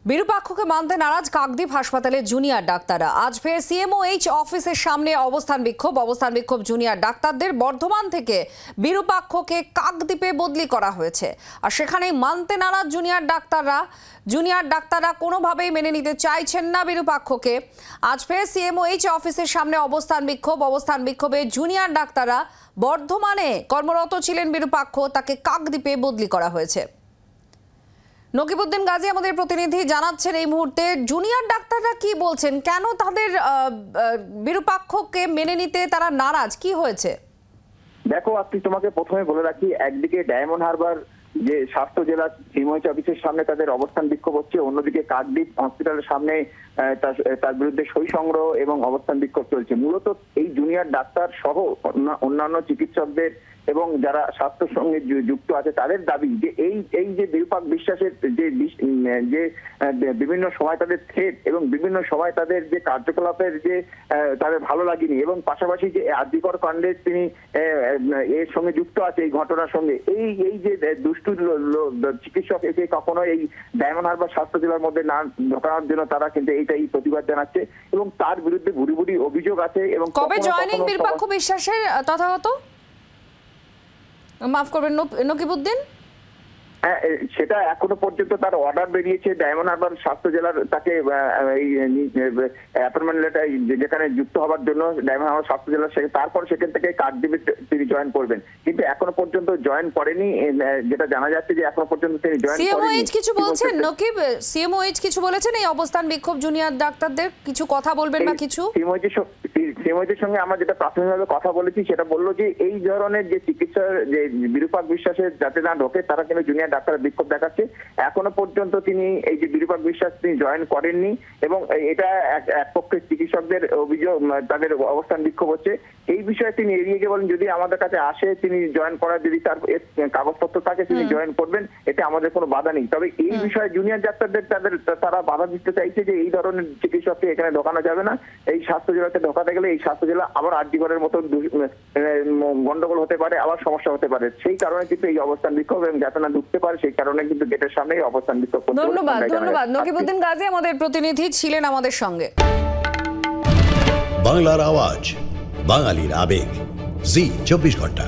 বিরূপাক্ষকে মানতে নারাজ কাকদ্বীপ হাসপাতালের জুনিয়র ডাক্তাররা। আজ ফের সিএমওএইচ অফিসের সামনে অবস্থান বিক্ষোভ জুনিয়র ডাক্তারদের। বর্ধমান থেকে বিরূপাক্ষকে কাকদ্বীপে বদলি করা হয়েছে, আর সেখানেই মানতে নারাজ জুনিয়র ডাক্তাররা কোনোভাবেই মেনে নিতে চাইছেন না বিরূপাক্ষকে। আজ ফের সিএমওএইচ অফিসের সামনে অবস্থান বিক্ষোভে জুনিয়র ডাক্তাররা। বর্ধমানে কর্মরত ছিলেন বিরূপাক্ষ, তাকে কাকদ্বীপে বদলি করা হয়েছে। নকিবউদ্দিন গাজী আমাদের প্রতিনিধি জানাচ্ছেন এই মুহূর্তে জুনিয়র ডাক্তাররা কি বলছেন, কেন তাদের বিরূপাক্ষকে মেনে নিতে তারা নারাজ, কি হয়েছে? দেখো, আপনি তোমাকে প্রথমে বলে রাখি, একদিকে ডায়মন্ড হারবার যে স্বাস্থ্য জেলা সিএমওএইচ অফিসের সামনে তাদের অবস্থান বিক্ষোভ হচ্ছে, অন্যদিকে কাকদ্বীপ হসপিটালের সামনে তার বিরুদ্ধে সই সংগ্রহ এবং অবস্থান বিক্ষোভ চলছে। মূলত এই জুনিয়র ডাক্তার সহ অন্যান্য চিকিৎসকদের এবং যারা স্বাস্থ্যের সঙ্গে যুক্ত আছে তাদের দাবি যে এই যে বিরূপাক্ষ বিশ্বাসের যে বিভিন্ন সময় তাদের থ্রেট এবং বিভিন্ন সময় তাদের যে কার্যকলাপের যে তাদের ভালো লাগেনি, এবং পাশাপাশি যে আরজিকর কাণ্ডে তিনি এর সঙ্গে যুক্ত আছে এই ঘটনার সঙ্গে, এই যে দুষ্টু চিকিৎসক একে কখনো এই ডায়মন্ড হারবার স্বাস্থ্য জেলার মধ্যে না ঢোকানোর জন্য তারা কিন্তু এইটাই প্রতিবাদ জানাচ্ছে এবং তার বিরুদ্ধে ভুরি ভুরি অভিযোগ আছে। এবং কবে জয়েনিং বিরূপাক্ষ বিশ্বাসের তথাগত? মাফ করবেন নকিবউদ্দিন, সেটা এখনো পর্যন্ত তার অর্ডার বেরিয়েছে ডায়মন্ড হারবার স্বাস্থ্য জেলার, তাকে অ্যাপয়েন্টমেন্ট লেটার যেখানে যুক্ত হওয়ার জন্য ডায়মন্ড হারবার স্বাস্থ্য জেলার, তারপর সেখান থেকে কাকদ্বীপে তিনি জয়েন করবেন, কিন্তু এখনো পর্যন্ত জয়েন করেনি। যেটা জানা যাচ্ছে যে এখনো পর্যন্ত তিনি জয়েন করেনি। সিএমওএইচ কিছু বলছেন নকিব? সিএমওএইচ কিছু বলেছেন এই অবস্থান বিক্ষোভ জুনিয়র ডাক্তারদের? কিছু কথা বলবেন বা কিছু? সিএমওএইচের সঙ্গে আমরা যেটা প্রাথমিকভাবে কথা বলেছি সেটা বললো যে এই ধরনের যে চিকিৎসার যে বিরূপাক্ষ বিশ্বাসের যাতে না ঢোকে তারা কিন্তু জুনিয়র ডাক্তার বিক্ষোভ দেখাচ্ছে। এখনো পর্যন্ত তিনি এই যে বিরূপাক্ষ বিশ্বাস তিনি জয়েন করেননি এবং এটা এক পক্ষে চিকিৎসকদের অভিযোগ, তাদের অবস্থান বিক্ষোভ হচ্ছে। এই বিষয়ে তিনি এড়িয়ে গিয়ে বলেন যদি আমাদের কাছে আসে তিনি জয়েন করার যদি তার কাগজপত্র থাকে তিনি জয়েন করবেন, এতে আমাদের কোনো বাধা নেই। তবে এই বিষয়ে জুনিয়র ডাক্তারদের তারা বাধা দিতে চাইছে যে এই ধরনের চিকিৎসককে এখানে ঢোকানো যাবে না, এই স্বাস্থ্য জেলাতে ঢোকাতে গেলে এই স্বাস্থ্য জেলা আবার আরজিকরের মতো গন্ডগোল হতে পারে, আবার সমস্যা হতে পারে। সেই কারণে কিন্তু এই অবস্থান বিক্ষোভ, এবং যাতে না ঢুকতে পারে সেই কারণে কিন্তু গেটের সামনে অবস্থান বিক্ষোভ। ধন্যবাদ নকিবউদ্দিন গাজী আমাদের প্রতিনিধি ছিলেন আমাদের সঙ্গে। বাংলার আওয়াজ, বাঙালির আবেগ, জি 24 ঘন্টা।